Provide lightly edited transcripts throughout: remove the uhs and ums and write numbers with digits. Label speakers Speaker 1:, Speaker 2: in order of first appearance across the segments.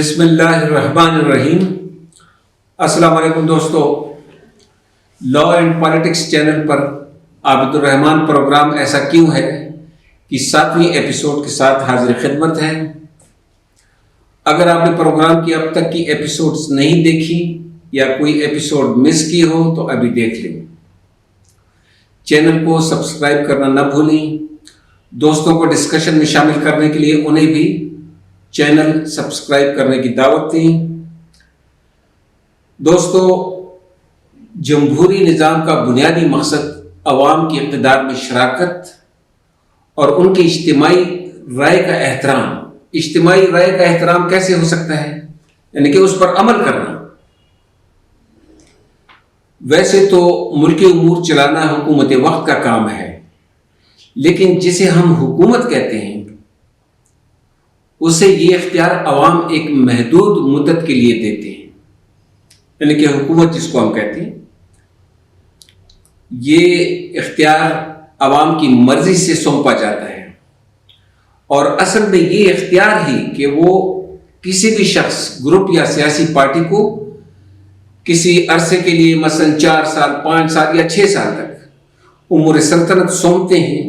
Speaker 1: بسم اللہ الرحمن الرحیم۔ السلام علیکم دوستو، لا اینڈ پالیٹکس چینل پر عابد الرحمان پروگرام ایسا کیوں ہے کہ 7ویں ایپیسوڈ کے ساتھ حاضر خدمت ہے۔ اگر آپ نے پروگرام کی اب تک کی ایپیسوڈز نہیں دیکھی یا کوئی ایپیسوڈ مس کی ہو تو ابھی دیکھ لیں۔ چینل کو سبسکرائب کرنا نہ بھولیں۔ دوستوں کو ڈسکشن میں شامل کرنے کے لیے انہیں بھی چینل سبسکرائب کرنے کی دعوت دیں۔ دوستو، جمہوری نظام کا بنیادی مقصد عوام کی اقتدار میں شراکت اور ان کی اجتماعی رائے کا احترام۔ اجتماعی رائے کا احترام کیسے ہو سکتا ہے؟ یعنی کہ اس پر عمل کرنا۔ ویسے تو ملکی امور چلانا حکومت وقت کا کام ہے، لیکن جسے ہم حکومت کہتے ہیں اسے یہ اختیار عوام ایک محدود مدت کے لیے دیتے ہیں۔ یعنی کہ حکومت جس کو ہم کہتے ہیں، یہ اختیار عوام کی مرضی سے سونپا جاتا ہے، اور اصل میں یہ اختیار ہی کہ وہ کسی بھی شخص، گروپ یا سیاسی پارٹی کو کسی عرصے کے لیے مثلا 4 سال، 5 سال یا 6 سال تک امور سلطنت سونپتے ہیں،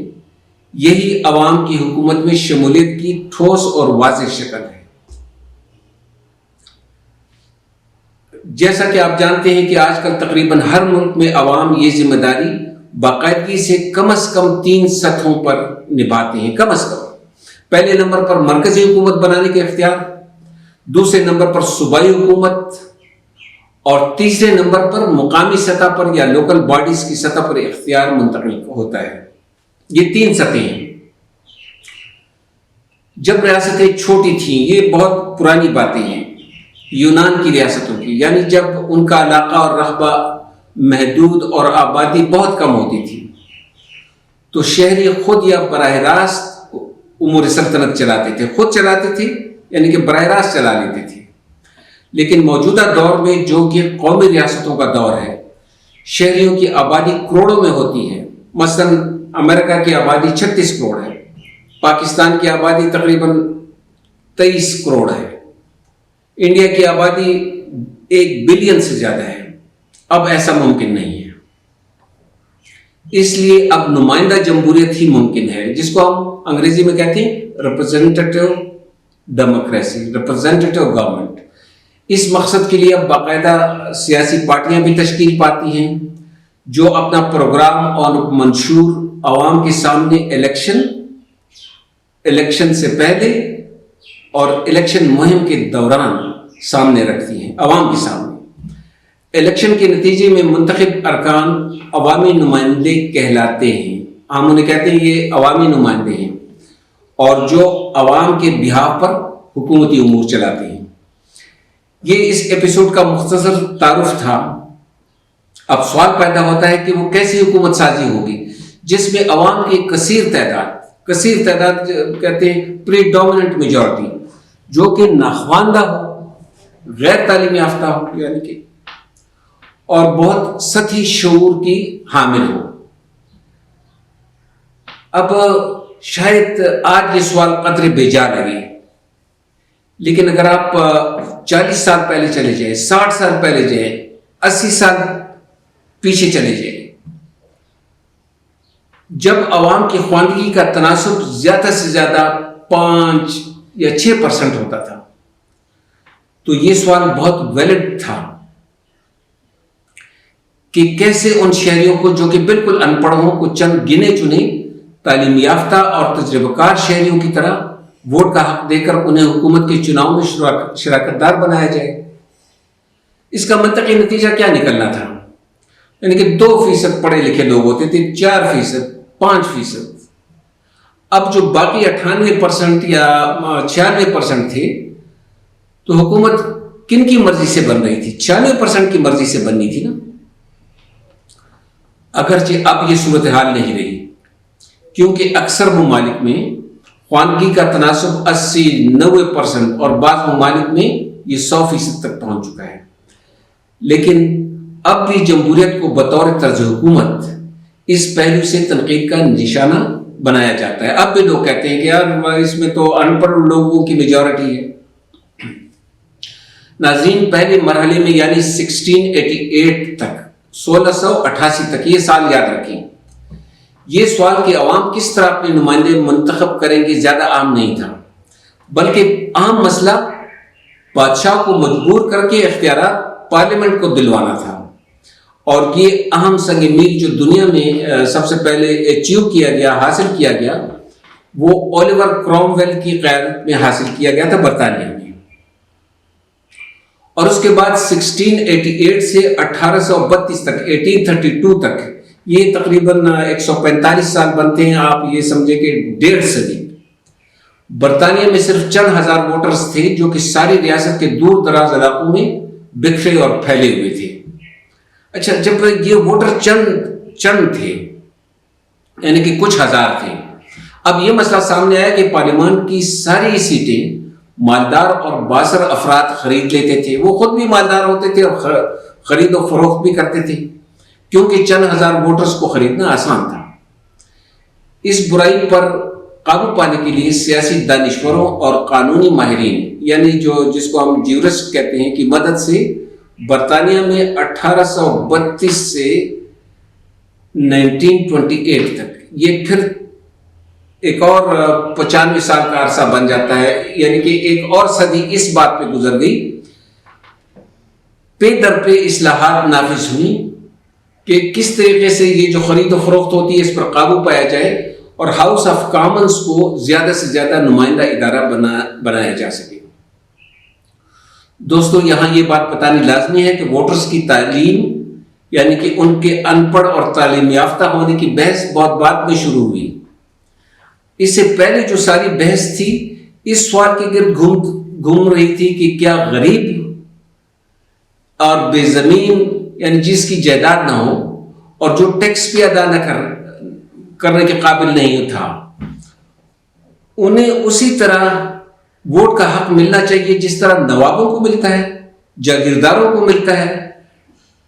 Speaker 1: یہی عوام کی حکومت میں شمولیت کی ٹھوس اور واضح شکل ہے۔ جیسا کہ آپ جانتے ہیں کہ آج کل تقریباً ہر ملک میں عوام یہ ذمہ داری باقاعدگی سے کم از کم 3 سطحوں پر نبھاتے ہیں۔ کم از کم پہلے نمبر پر مرکزی حکومت بنانے کے اختیار، دوسرے نمبر پر صوبائی حکومت، اور تیسرے نمبر پر مقامی سطح پر یا لوکل باڈیز کی سطح پر اختیار منتقل ہوتا ہے۔ یہ 3 سطحیں ہیں۔ جب ریاستیں چھوٹی تھیں، یہ بہت پرانی باتیں ہیں یونان کی ریاستوں کی، یعنی جب ان کا علاقہ اور رقبہ محدود اور آبادی بہت کم ہوتی تھی، تو شہری خود یا براہ راست امور سلطنت چلاتے تھے، خود چلاتے تھے، یعنی کہ براہ راست چلا لیتے تھے۔ لیکن موجودہ دور میں جو کہ قومی ریاستوں کا دور ہے، شہریوں کی آبادی کروڑوں میں ہوتی ہے۔ مثلا امریکہ کی آبادی 36 کروڑ ہے، پاکستان کی آبادی تقریباً 23 کروڑ ہے، انڈیا کی آبادی 1 بلین سے زیادہ ہے۔ اب ایسا ممکن نہیں ہے، اس لیے اب نمائندہ جمہوریت ہی ممکن ہے، جس کو ہم انگریزی میں کہتے ہیں ریپرزینٹیٹیو ڈیموکریسی، ریپرزینٹیٹیو گورنمنٹ۔ اس مقصد کے لیے اب باقاعدہ سیاسی پارٹیاں بھی تشکیل پاتی ہیں، جو اپنا پروگرام اور منشور عوام کے سامنے الیکشن سے پہلے اور الیکشن مہم کے دوران سامنے رکھتی ہیں، عوام کے سامنے۔ الیکشن کے نتیجے میں منتخب ارکان عوامی نمائندے کہلاتے ہیں۔ ہم انہیں کہتے ہیں یہ عوامی نمائندے ہیں، اور جو عوام کے بہاف پر حکومتی امور چلاتے ہیں۔ یہ اس ایپیسوڈ کا مختصر تعارف تھا۔ اب سوال پیدا ہوتا ہے کہ وہ کیسی حکومت سازی ہوگی جس میں عوام کی کثیر تعداد کہتے ہیں پریڈومیننٹ میجورٹی، جو کہ ناخواندہ ہو، غیر تعلیم یافتہ ہو، یعنی کہ اور بہت سطحی شعور کی حامل ہو۔ اب شاید آج یہ سوال قدرے بے جا لگے، لیکن اگر آپ 40 سال پہلے چلے جائیں، 60 سال پہلے جائیں، 80 سال پیچھے چلے جائیں، جب عوام کی خواندگی کا تناسب زیادہ سے زیادہ 5 یا 6% ہوتا تھا، تو یہ سوال بہت ویلڈ تھا کہ کیسے ان شہریوں کو جو کہ بالکل ان پڑھ ہوں کو چند گنے چنے تعلیم یافتہ اور تجربہ کار شہریوں کی طرح ووٹ کا حق دے کر انہیں حکومت کے چناؤ میں شراکت دار بنایا جائے۔ اس کا منطقی نتیجہ کیا نکلنا تھا؟ یعنی کہ 2% پڑھے لکھے لوگ ہوتے تھے، 4%، 5%۔ اب جو باقی 98% یا 96% تھے، تو حکومت کن کی مرضی سے بن رہی تھی؟ 96% کی مرضی سے بننی تھی نا۔ اگرچہ اب یہ صورتحال نہیں رہی، کیونکہ اکثر ممالک میں خواندگی کا تناسب 80-90% اور بعض ممالک میں یہ 100% تک پہنچ چکا ہے۔ لیکن اب بھی جمہوریت کو بطور طرز حکومت اس پہلو سے تنقید کا نشانہ بنایا جاتا ہے۔ اب بھی لوگ کہتے ہیں کہ یار اس میں تو ان پڑھ لوگوں کی میجورٹی ہے۔ ناظرین پہلے مرحلے میں یعنی 1688 تک 1688 تک یہ سال یاد رکھیں، یہ سوال کہ عوام کس طرح اپنے نمائندے منتخب کریں گے زیادہ عام نہیں تھا، بلکہ اہم مسئلہ بادشاہ کو مجبور کر کے اختیارات پارلیمنٹ کو دلوانا تھا۔ اور یہ اہم سنگ میل جو دنیا میں سب سے پہلے اچیو کیا گیا، حاصل کیا گیا، وہ اولیور کرومویل کی قیادت میں حاصل کیا گیا تھا برطانیہ میں۔ اور اس کے بعد 1688 سے 1832 تک 1832 تک یہ تقریباً 145 سال بنتے ہیں، آپ یہ سمجھے کہ 1.5 صدی۔ برطانیہ میں صرف چند ہزار ووٹرز تھے جو کہ ساری ریاست کے دور دراز علاقوں میں بکھرے اور پھیلے ہوئے تھے۔ اچھا، جب یہ ووٹر چند تھے یعنی کہ کچھ ہزار تھے، اب یہ مسئلہ سامنے آیا کہ پارلیمان کی ساری سیٹیں مالدار اور بااثر افراد خرید لیتے تھے، وہ خود بھی مالدار ہوتے تھے اور خرید و فروخت بھی کرتے تھے، کیونکہ چند ہزار ووٹرز کو خریدنا آسان تھا۔ اس برائی پر قابو پانے کے لیے سیاسی دانشوروں اور قانونی ماہرین یعنی جس کو ہم جیورسٹ کہتے ہیں کی مدد سے برطانیہ میں 1832 سے 1928 تک، یہ پھر ایک اور 95 سال کا عرصہ بن جاتا ہے، یعنی کہ ایک اور صدی اس بات پہ گزر گئی، پہ در پہ اصلاحات نافذ ہوئی کہ کس طریقے سے یہ جو خرید و فروخت ہوتی ہے اس پر قابو پایا جائے اور ہاؤس آف کامنز کو زیادہ سے زیادہ نمائندہ ادارہ بنایا جا سکے۔ دوستو، یہاں یہ بات بتانی لازمی ہے کہ ووٹرز کی تعلیم یعنی کہ ان کے ان پڑھ اور تعلیم یافتہ ہونے کی بحث بہت بعد میں شروع ہوئی۔ اس سے پہلے جو ساری بحث تھی اس سوال کے گرد گھوم رہی تھی کہ کیا غریب اور بے زمین یعنی جس کی جائیداد نہ ہو اور جو ٹیکس بھی ادا نہ کرنے کے قابل نہیں تھا، انہیں اسی طرح ووٹ کا حق ملنا چاہیے جس طرح نوابوں کو ملتا ہے، جاگیرداروں کو ملتا ہے،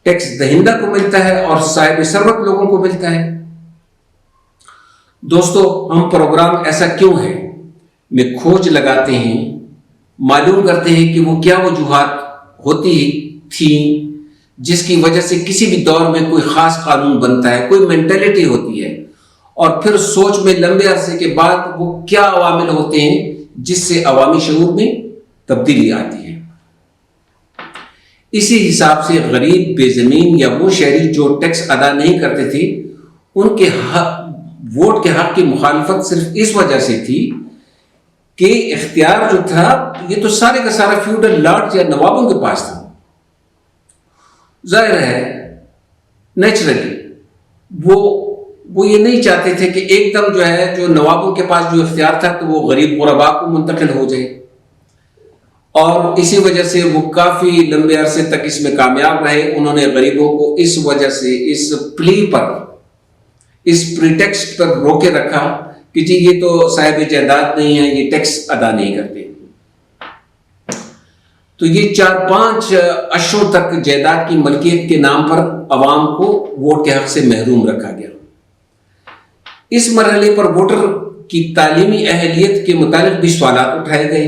Speaker 1: ٹیکس دہندہ کو ملتا ہے اور صاحب ثروت لوگوں کو ملتا ہے۔ دوستو، ہم پروگرام ایسا کیوں ہے میں کھوج لگاتے ہیں، معلوم کرتے ہیں کہ وہ کیا وجوہات ہوتی تھیں جس کی وجہ سے کسی بھی دور میں کوئی خاص قانون بنتا ہے، کوئی مینٹلٹی ہوتی ہے، اور پھر سوچ میں لمبے عرصے کے بعد وہ کیا عوامل ہوتے ہیں جس سے عوامی شعور میں تبدیلی آتی ہے۔ اسی حساب سے غریب، بے زمین یا وہ شہری جو ٹیکس ادا نہیں کرتے تھے، ان کے ووٹ کے حق کی مخالفت صرف اس وجہ سے تھی کہ اختیار جو تھا یہ تو سارے کا سارا فیوڈل لارڈز یا نوابوں کے پاس تھا۔ ظاہر ہے نیچرلی وہ یہ نہیں چاہتے تھے کہ ایک دم جو ہے جو نوابوں کے پاس جو اختیار تھا تو وہ غریب غربا کو منتقل ہو جائے، اور اسی وجہ سے وہ کافی لمبے عرصے تک اس میں کامیاب رہے۔ انہوں نے غریبوں کو اس وجہ سے اس پلی پر، اس پریٹیکسٹ پر روکے رکھا کہ جی یہ تو صاحب جائیداد نہیں ہے، یہ ٹیکس ادا نہیں کرتے۔ تو یہ 4-5 اشروں تک جائیداد کی ملکیت کے نام پر عوام کو ووٹ کے حق سے محروم رکھا گیا۔ اس مرحلے پر ووٹر کی تعلیمی اہلیت کے متعلق بھی سوالات اٹھائے گئے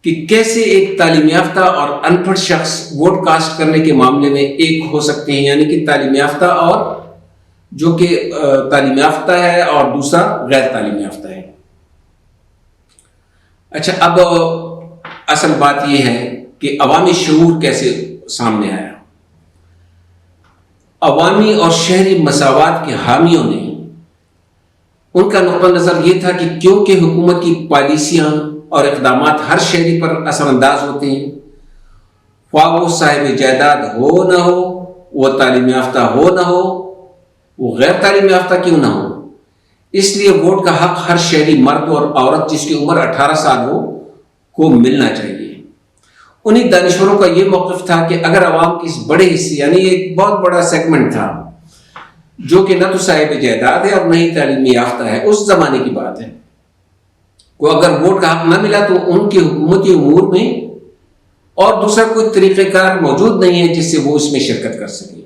Speaker 1: کہ کیسے ایک تعلیم یافتہ اور ان پڑھ شخص ووٹ کاسٹ کرنے کے معاملے میں ایک ہو سکتے ہیں، یعنی کہ تعلیم یافتہ اور جو کہ تعلیم یافتہ ہے اور دوسرا غیر تعلیم یافتہ ہے۔ اچھا، اب اصل بات یہ ہے کہ عوامی شعور کیسے سامنے آیا۔ عوامی اور شہری مساوات کے حامیوں نے، ان کا نقطہ نظر یہ تھا کہ کیونکہ حکومت کی پالیسیاں اور اقدامات ہر شہری پر اثر انداز ہوتے ہیں، خواہ وہ صاحب جائیداد ہو نہ ہو، وہ تعلیم یافتہ ہو نہ ہو، وہ غیر تعلیم یافتہ کیوں نہ ہو، اس لیے ووٹ کا حق ہر شہری مرد اور عورت جس کی عمر 18 سال ہو کو ملنا چاہیے۔ انہی دانشوروں کا یہ موقف تھا کہ اگر عوام کی اس بڑے حصے، یعنی ایک بہت بڑا سیگمنٹ تھا جو کہ نہ تو صاحب جائیداد ہے اور نہ ہی تعلیم یافتہ ہے، اس زمانے کی بات ہے، کو اگر ووٹ کا حق نہ ملا تو ان کی حکومتی امور میں اور دوسرا کوئی طریقہ کار موجود نہیں ہے جس سے وہ اس میں شرکت کر سکے۔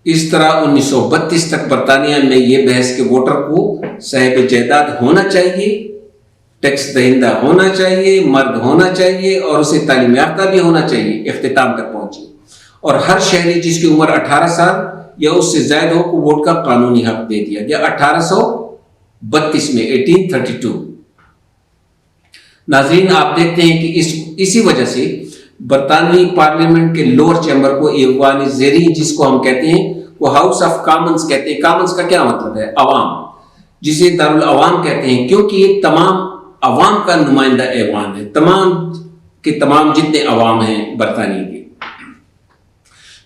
Speaker 1: اس طرح 1932 تک برطانیہ میں یہ بحث کہ ووٹر کو صاحب جائیداد ہونا چاہیے، ٹیکس دہندہ ہونا چاہیے، مرد ہونا چاہیے اور اسے تعلیم یافتہ بھی ہونا چاہیے، اختتام تک پہنچے، اور ہر شہری جس کی عمر 18 سال یا اس سے زائد ہو کو ووٹ کا قانونی حق دے دیا گیا 1832 میں 1832۔ ناظرین، آپ دیکھتے ہیں کہ اسی وجہ سے برطانوی پارلیمنٹ کے لوور چیمبر کو ایوان زیریں جس کو ہم کہتے ہیں وہ ہاؤس آف کامنز کہتے ہیں۔ کامنز کا کیا مطلب ہے؟ عوام، جسے دارالعوام کہتے ہیں، کیونکہ یہ تمام عوام کا نمائندہ ایوان ہے، تمام کے تمام جتنے عوام ہیں برطانیہ کے۔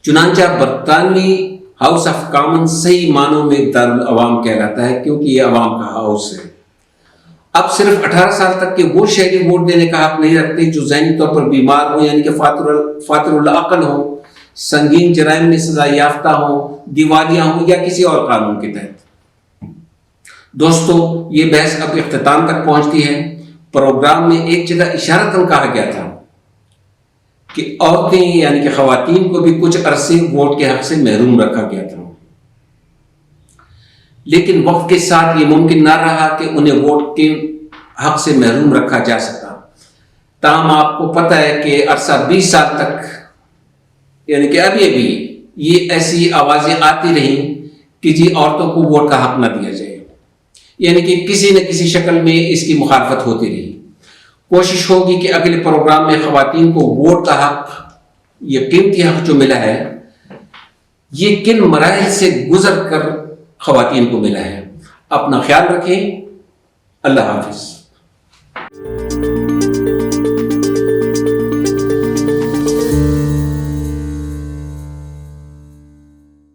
Speaker 1: چنانچہ برطانوی ہاؤس آف کامنز صحیح معنوں میں دارالعوام کہلاتا ہے کیونکہ یہ عوام کا ہاؤس ہے۔ اب صرف 18 سال تک کے وہ شہری ووٹ دینے کا حق نہیں رکھتے جو ذہنی طور پر بیمار ہوں، یعنی کہ فاتر العقل ہوں، سنگین جرائم میں سزا یافتہ ہوں، دیوالیہ ہوں یا کسی اور قانون کے تحت۔ دوستو، یہ بحث اب اختتام تک پہنچتی ہے۔ پروگرام میں ایک جگہ اشارتاً کہا گیا تھا کہ عورتیں یعنی کہ خواتین کو بھی کچھ عرصے ووٹ کے حق سے محروم رکھا گیا تھا، لیکن وقت کے ساتھ یہ ممکن نہ رہا کہ انہیں ووٹ کے حق سے محروم رکھا جا سکا۔ تاہم آپ کو پتہ ہے کہ عرصہ 20 سال تک یعنی کہ ابھی یہ ایسی آوازیں آتی رہیں کہ جی عورتوں کو ووٹ کا حق نہ دیا جائے، یعنی کہ کسی نہ کسی شکل میں اس کی مخالفت ہوتی رہی۔ کوشش ہوگی کہ اگلے پروگرام میں خواتین کو ووٹ کا حق، یہ قیمتی حق جو ملا ہے، یہ کن مراحل سے گزر کر خواتین کو ملا ہے۔ اپنا خیال رکھیں۔ اللہ حافظ۔